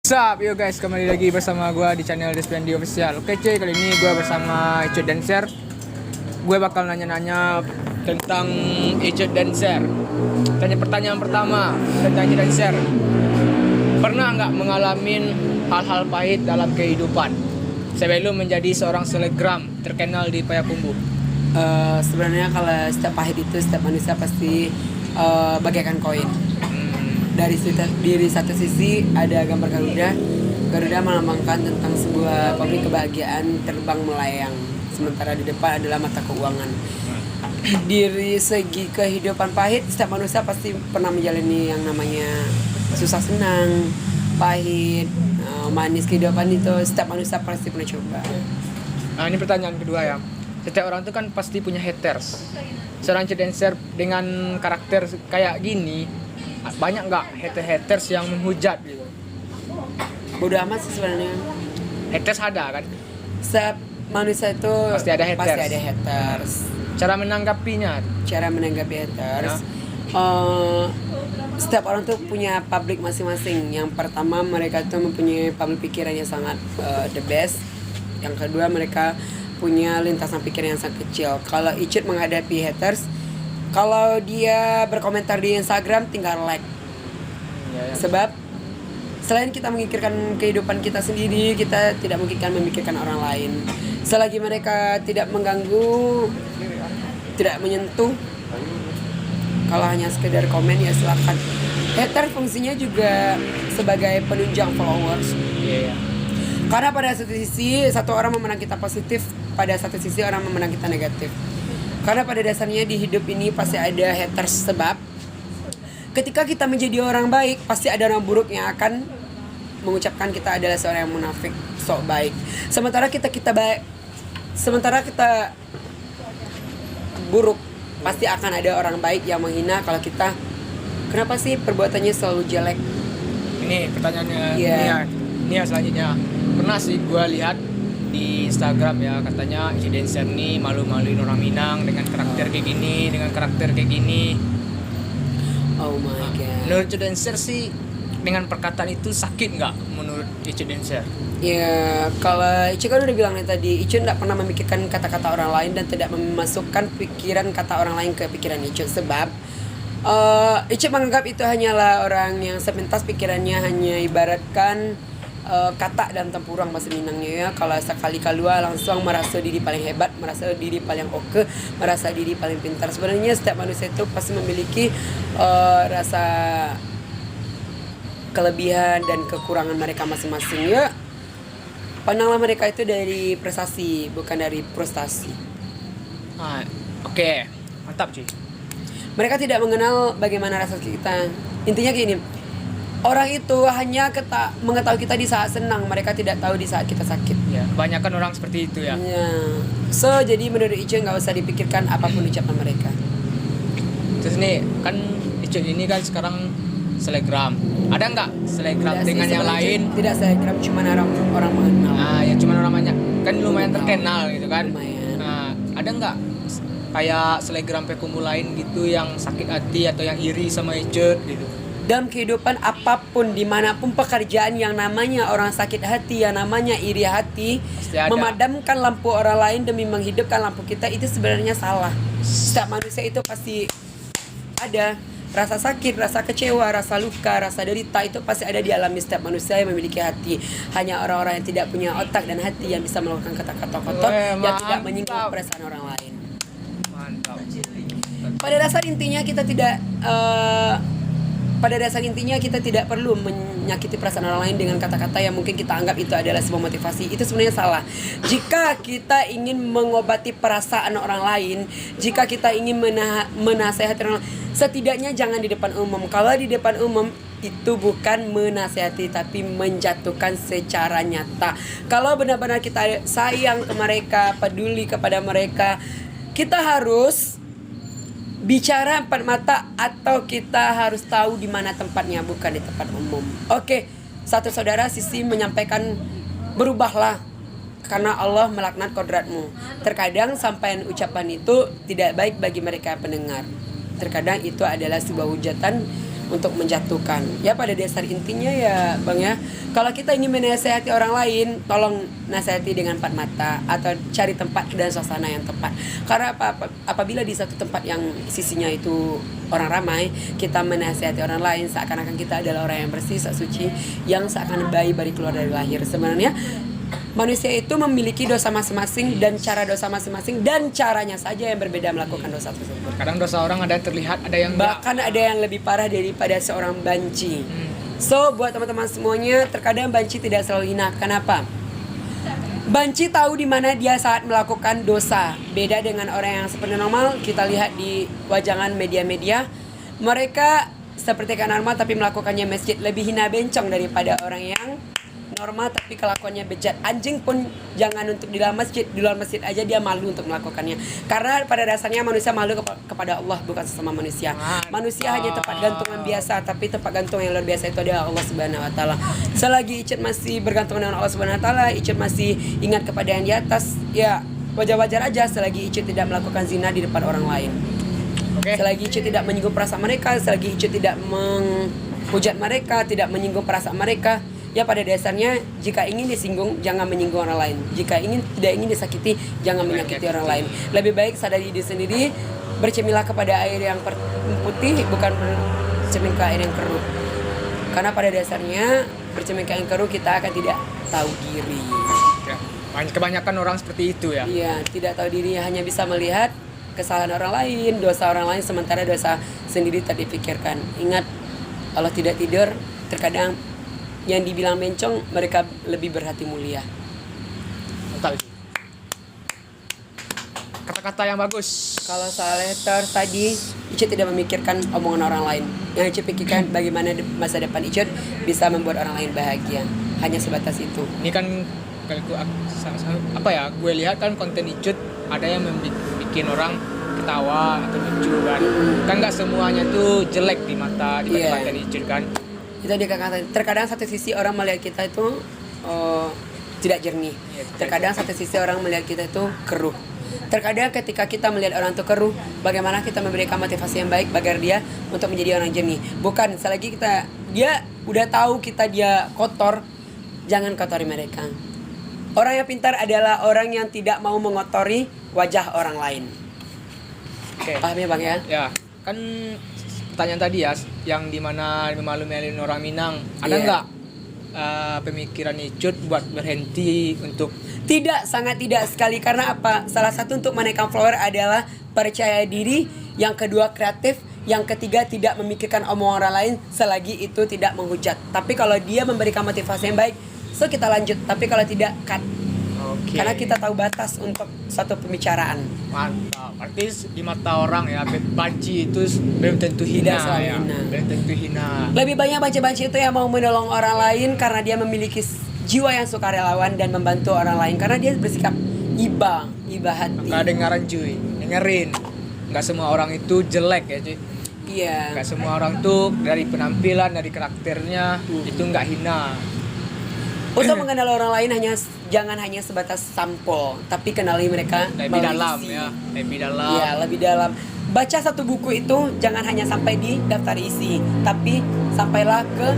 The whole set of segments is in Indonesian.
Sup yo guys, kembali lagi bersama gue di channel Despendi Official. Oke cuy, kali ini gue bersama Icut Dancer. Gue bakal nanya-nanya tentang Icut Dancer. Pertanyaan pertama tentang Icut Dancer. Pernah nggak mengalami hal-hal pahit dalam kehidupan sebelum menjadi seorang selebgram terkenal di Payakumbuh? Sebenarnya kalau setiap pahit itu setiap manusia pasti bagaikan koin. Dari satu sisi ada gambar Garuda. Garuda melambangkan tentang sebuah pabrik kebahagiaan terbang melayang. Sementara di depan adalah mata keuangan. Dari segi kehidupan pahit, setiap manusia pasti pernah menjalani yang namanya susah senang, pahit, manis kehidupan itu. Setiap manusia pasti pernah coba. Nah ini pertanyaan kedua ya. Setiap orang itu kan pasti punya haters. Seorang Icut Dancer dengan karakter kayak gini, banyak nggak haters yang menghujat gitu? Bodoh amat sih sebenarnya. Haters ada kan? Setiap manusia itu Pasti ada haters. Cara menanggapinya? Cara menanggapi haters, setiap orang tuh punya publik masing-masing. Yang pertama, mereka tuh mempunyai publik pikiran yang sangat the best. Yang kedua, mereka punya lintasan pikiran yang sangat kecil. Kalau Icut menghadapi haters, kalau dia berkomentar di Instagram tinggal like. Sebab selain kita memikirkan kehidupan kita sendiri, kita tidak mungkin memikirkan orang lain. Selagi mereka tidak mengganggu, tidak menyentuh, kalau hanya sekedar komen ya silakan. Hater fungsinya juga sebagai penunjang followers. Karena pada satu sisi satu orang memandang kita positif, pada satu sisi orang memandang kita negatif. Karena pada dasarnya di hidup ini pasti ada haters, sebab ketika kita menjadi orang baik pasti ada orang buruk yang akan mengucapkan kita adalah seorang yang munafik, sok baik. Sementara kita baik, sementara kita buruk, pasti akan ada orang baik yang menghina kalau kita. Kenapa sih perbuatannya selalu jelek? Ini pertanyaannya. Yeah. Ini yang selanjutnya. Pernah sih gue lihat di Instagram ya, katanya Icut Dancer nih malu-maluin orang Minang dengan karakter kayak gini, dengan karakter kayak gini. Oh my god. Menurut Icut Dancer sih, dengan perkataan itu sakit nggak menurut Icut Dancer? Ya, kalau Icut kan udah bilang tadi, Icut tidak pernah memikirkan kata-kata orang lain dan tidak memasukkan pikiran kata orang lain ke pikiran Icut. Sebab Icut menganggap itu hanyalah orang yang sepintas pikirannya hanya ibaratkan kata dalam tempurung bahasa Minangnya ya. Kalau sekali kalua langsung merasa diri paling hebat, merasa diri paling oke, merasa diri paling pintar. Sebenarnya setiap manusia itu pasti memiliki rasa kelebihan dan kekurangan mereka masing-masing ya. Pandanglah mereka itu dari prestasi, bukan dari frustasi. Oke. Mantap cuy. Mereka tidak mengenal bagaimana rasa kita. Intinya gini, orang itu hanya mengetahui kita di saat senang, mereka tidak tahu di saat kita sakit. Ya, kebanyakan orang seperti itu ya. So jadi menurut Icut nggak usah dipikirkan apapun ucapan mereka. Terus nih kan Icut ini kan sekarang selebgram. Ada nggak selebgram dengan yang lain? Tidak selebgram, cuma orang mengenal. Ya cuma orang banyak. Kan lumayan terkenal gitu kan. Lumayan. Ada nggak kayak selebgram Payakumbuh lain gitu yang sakit hati atau yang iri sama Icut gitu? Dalam kehidupan apapun, dimanapun pekerjaan, yang namanya orang sakit hati, yang namanya iri hati, memadamkan lampu orang lain demi menghidupkan lampu kita, itu sebenarnya salah. Setiap manusia itu pasti ada rasa sakit, rasa kecewa, rasa luka, rasa derita, itu pasti ada di alami setiap manusia yang memiliki hati. Hanya orang-orang yang tidak punya otak dan hati yang bisa melakukan kata-kata kotor yang tidak menyinggung perasaan orang lain. Mantap. Pada dasar intinya kita tidak perlu menyakiti perasaan orang lain dengan kata-kata yang mungkin kita anggap itu adalah sebuah motivasi. Itu sebenarnya salah. Jika kita ingin mengobati perasaan orang lain, jika kita ingin menasehati orang lain, setidaknya jangan di depan umum. Kalau di depan umum itu bukan menasehati tapi menjatuhkan secara nyata. Kalau benar-benar kita sayang ke mereka, peduli kepada mereka, kita harus bicara empat mata, atau kita harus tahu di mana tempatnya, bukan di tempat umum. Oke, satu saudara Sisi menyampaikan, berubahlah karena Allah melaknat kodratmu. Terkadang sampaian ucapan itu tidak baik bagi mereka pendengar. Terkadang itu adalah sebuah hujatan untuk menjatuhkan. Ya pada dasar intinya ya Bang ya, kalau kita ingin menasehati orang lain, tolong nasihati dengan empat mata atau cari tempat dan suasana yang tepat. Karena apabila di satu tempat yang sisinya itu orang ramai, kita menasihati orang lain seakan-akan kita adalah orang yang bersih, suci, yang seakan bayi baru keluar dari lahir. Sebenarnya manusia itu memiliki dosa masing-masing dan cara dosa masing-masing dan caranya saja yang berbeda melakukan dosa tersebut. Kadang dosa orang ada yang terlihat, ada yang enggak. Bahkan ada yang lebih parah daripada seorang banci. So, buat teman-teman semuanya, terkadang banci tidak selalu hina. Kenapa? Banci tahu di mana dia saat melakukan dosa. Beda dengan orang yang seperti normal, kita lihat di wajangan media-media, mereka seperti kan normal tapi melakukannya masjid, lebih hina bencong daripada orang yang normal tapi kelakuannya bejat. Anjing pun jangan untuk di dalam masjid, di luar masjid aja dia malu untuk melakukannya. Karena pada dasarnya manusia malu kepada Allah, bukan sesama manusia. Manusia hanya tempat gantungan biasa, tapi tempat gantung yang luar biasa itu adalah Allah Subhanahu wa taala. Selagi Icet masih bergantung dengan Allah Subhanahu wa taala, Icet masih ingat kepada yang di atas, ya wajar-wajar aja selagi Icet tidak melakukan zina di depan orang lain. Selagi Icet tidak menyinggung perasaan mereka, selagi Icet tidak menghujat mereka, tidak menyinggung perasaan mereka, ya pada dasarnya jika ingin disinggung jangan menyinggung orang lain. Jika tidak ingin disakiti jangan menyakiti orang lain. Lebih baik sadari diri sendiri, bercemilah kepada air yang putih bukan bercermin ke air yang keruh. Karena pada dasarnya bercermin ke air yang keruh kita akan tidak tahu diri. Ya, kebanyakan orang seperti itu ya. Iya, tidak tahu diri, hanya bisa melihat kesalahan orang lain, dosa orang lain, sementara dosa sendiri tak dipikirkan. Ingat, Allah tidak tidur. Terkadang yang dibilang bencong, mereka lebih berhati mulia. Mantap itu. Kata-kata yang bagus. Kalau soal letter tadi, Icet tidak memikirkan omongan orang lain. Yang Icet pikirkan bagaimana masa depan Icet bisa membuat orang lain bahagia. Hanya sebatas itu. Ini kan apa ya? Gue lihat kan konten Icut ada yang bikin orang ketawa atau lucu kan. Kan nggak semuanya tuh jelek di mata konten Icut kan. Itu dia kata. Terkadang satu sisi orang melihat kita itu tidak jernih. Terkadang satu sisi orang melihat kita itu keruh. Terkadang ketika kita melihat orang itu keruh, bagaimana kita memberikan motivasi yang baik agar dia untuk menjadi orang jernih. Bukan selagi dia udah tahu dia kotor, jangan kotori mereka. Orang yang pintar adalah orang yang tidak mau mengotori wajah orang lain. Paham ya Bang ya? Ya, kan pertanyaan tadi ya, yang dimana memalu-maluin orang Minang, ada nggak pemikiran Icut buat berhenti untuk? Tidak, sangat tidak sekali. Karena apa? Salah satu untuk menaikkan follower adalah percaya diri, yang kedua kreatif, yang ketiga tidak memikirkan omongan orang lain selagi itu tidak menghujat. Tapi kalau dia memberikan motivasi yang baik, so kita lanjut. Tapi kalau tidak, cut. Karena kita tahu batas untuk suatu pembicaraan. Mantap. Berarti di mata orang ya, banci itu belum tentu hina ya. Belum tentu hina. Lebih banyak banci-banci itu yang mau menolong orang lain karena dia memiliki jiwa yang sukarelawan dan membantu orang lain. Karena dia bersikap iba hati. Maka dengerin. Nggak semua orang itu jelek ya cuy. Iya. Nggak semua orang tuh dari penampilan, dari karakternya itu nggak hina. Untuk mengenal orang lain jangan hanya sebatas sampul, tapi kenali mereka lebih dalam ya, lebih dalam. Baca satu buku itu jangan hanya sampai di daftar isi, tapi sampailah ke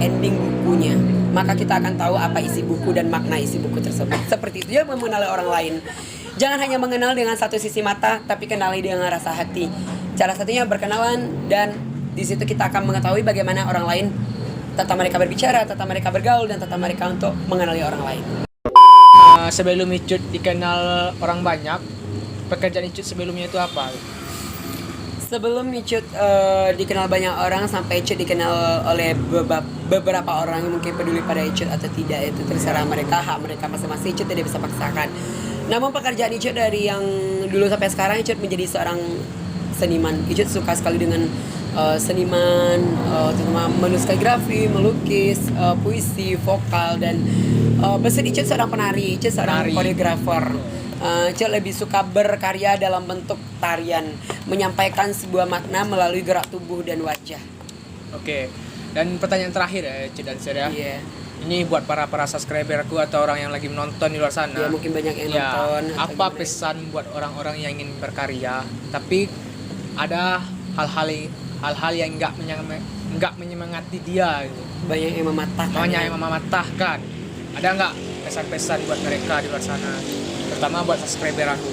ending bukunya. Maka kita akan tahu apa isi buku dan makna isi buku tersebut. Seperti itu juga mengenali orang lain. Jangan hanya mengenal dengan satu sisi mata, tapi kenali dengan rasa hati. Cara satunya berkenalan, dan di situ kita akan mengetahui bagaimana orang lain, tata mereka berbicara, tata mereka bergaul, dan tata mereka untuk mengenali orang lain. Sebelum Icut dikenal orang banyak, pekerjaan Icut sebelumnya itu apa? Sebelum Icut dikenal banyak orang, sampai Icut dikenal oleh beberapa orang yang mungkin peduli pada Icut atau tidak, itu terserah mereka, hak mereka masing-masing. Icut tidak bisa paksakan. Namun pekerjaan Icut dari yang dulu sampai sekarang, Icut menjadi seorang seniman. Icut suka sekali dengan seniman, terutama menulis kaligrafi, melukis, puisi, vokal, dan besar Icut seorang penari, Icut seorang koreografer. Icut lebih suka berkarya dalam bentuk tarian, menyampaikan sebuah makna melalui gerak tubuh dan wajah. Oke. Dan pertanyaan terakhir ya, Icut dan Ser ya. Iya. Ini buat para subscriberku atau orang yang lagi menonton di luar sana. Ya, mungkin banyak yang nonton. Apa pesan buat orang-orang yang ingin berkarya, tapi ada hal-hal hal-hal yang nggak menyemangati dia gitu. Banyak yang mematahkan. Banyak yang mematahkan. Ada nggak pesan-pesan buat mereka di luar sana, terutama buat subscriber aku?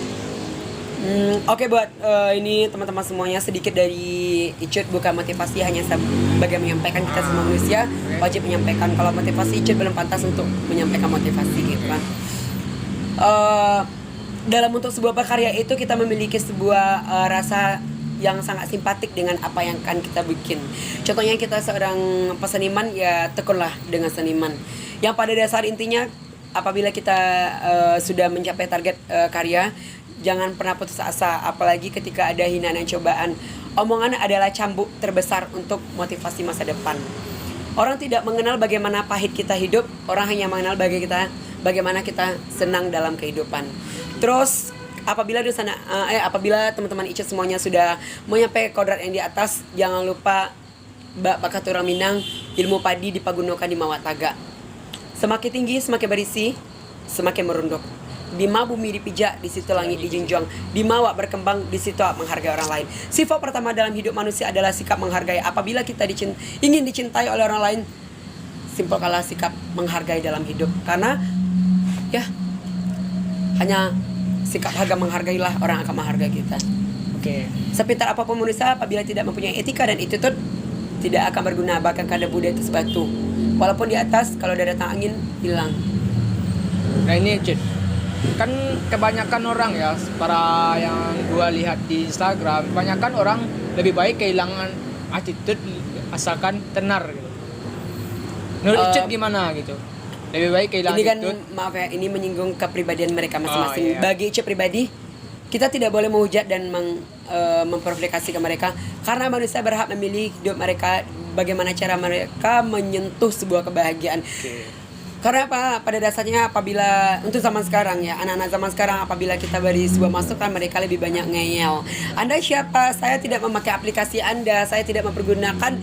Oke, buat ini teman-teman semuanya, sedikit dari Icut, bukan motivasi, hanya sebagai menyampaikan kita semua manusia wajib menyampaikan. Kalau motivasi, Icut belum pantas untuk menyampaikan motivasi gitu kan. Dalam untuk sebuah karya itu kita memiliki sebuah rasa yang sangat simpatik dengan apa yang akan kita bikin. Contohnya kita seorang peseniman, ya tekunlah dengan seniman. Yang pada dasar intinya apabila kita sudah mencapai target karya, jangan pernah putus asa, apalagi ketika ada hinaan dan cobaan. Omongan adalah cambuk terbesar untuk motivasi masa depan. Orang tidak mengenal bagaimana pahit kita hidup, orang hanya mengenal bagaimana kita senang dalam kehidupan. Terus apabila teman-teman Icut semuanya sudah menyampaikan kodrat yang di atas, jangan lupa bakat orang Minang, ilmu padi dipagunokan di Mawataga. Semakin tinggi, semakin berisi, semakin merunduk. Di ma bumi dipijak, di situ langit dijunjung. Di mawa berkembang, di situ menghargai orang lain. Sifat pertama dalam hidup manusia adalah sikap menghargai. Apabila kita ingin dicintai oleh orang lain, simpulkanlah sikap menghargai dalam hidup. Karena ya hanya sikap harga menghargailah orang akan menghargai kita. Oke. Sepintar apapun manusia, apabila tidak mempunyai etika dan attitude, tidak akan berguna, bahkan kada Buddha itu sebatu. Walaupun di atas, kalau ada datang angin, hilang. Nah ini Cid, kan kebanyakan orang ya, para yang gua lihat di Instagram, kebanyakan orang lebih baik kehilangan attitude asalkan tenar gitu. Menurut Cid gimana gitu? Lebih baik kehilangan Ini kan attitude. maaf ya, ini menyinggung kepribadian mereka masing-masing. Oh, iya. Bagi Icut pribadi, kita tidak boleh menghujat dan memprovokasi ke mereka, karena manusia berhak memilih hidup mereka, bagaimana cara mereka menyentuh sebuah kebahagiaan. Oke. Karena apa? Pada dasarnya apabila untuk zaman sekarang ya, anak-anak zaman sekarang, apabila kita beri sebuah masukan, mereka lebih banyak ngeyel. Anda siapa? Saya tidak memakai aplikasi Anda, saya tidak mempergunakan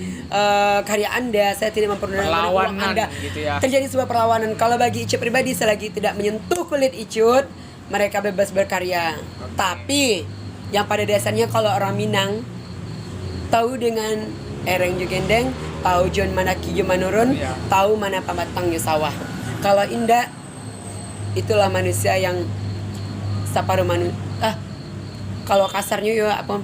karya Anda, saya tidak mempergunakan uang Anda. Gitu ya. Terjadi sebuah perlawanan. Kalau bagi Icut pribadi, selagi tidak menyentuh kulit Icut, mereka bebas berkarya. Tapi yang pada dasarnya kalau orang Minang tahu dengan Ereng Jugendeng, tahu John Manaki Jumanurun, Iya. tahu mana pamatang sawah. Kalau indah, itulah manusia yang separuh kalau kasarnya ya apa?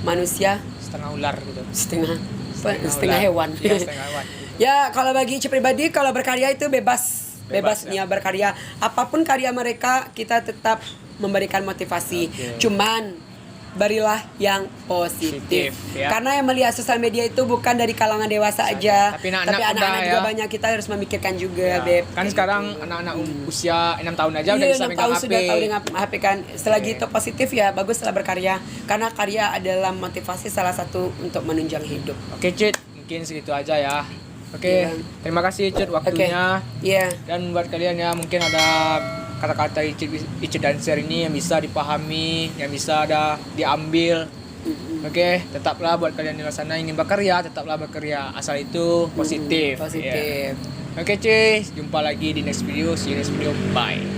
Manusia Setengah ular gitu. setengah hewan. Iya, setengah hewan. Ya, kalau bagi Icut pribadi, kalau berkarya itu bebas ya. berkarya. Apapun karya mereka, kita tetap memberikan motivasi. Oke. Cuman berilah yang positif. Ya. Karena yang melihat sosial media itu bukan dari kalangan dewasa aja, Tapi anak-anak anak-anak muda juga ya. banyak. Kita harus memikirkan Ya. juga, Beb. Kan sekarang anak-anak usia 6 tahun aja udah Iya, bisa 6 megang tahun HP. sudah tahu dengan HP kan. Selagi Oke. itu positif ya bagus lah berkarya. Karena karya adalah motivasi salah satu untuk menunjang hidup. Oke Cid, mungkin segitu aja ya. Oke, Iya. terima kasih Cid waktunya. Iya. Dan buat kalian ya, mungkin ada kata-kata Icut Dancer ini yang bisa dipahami, yang bisa ada diambil. Oke, tetaplah buat kalian di luar sana ingin berkarya, tetaplah berkarya, asal itu positif. Positif. Ya. Oke cuy, jumpa lagi di next video. See you next video. Bye.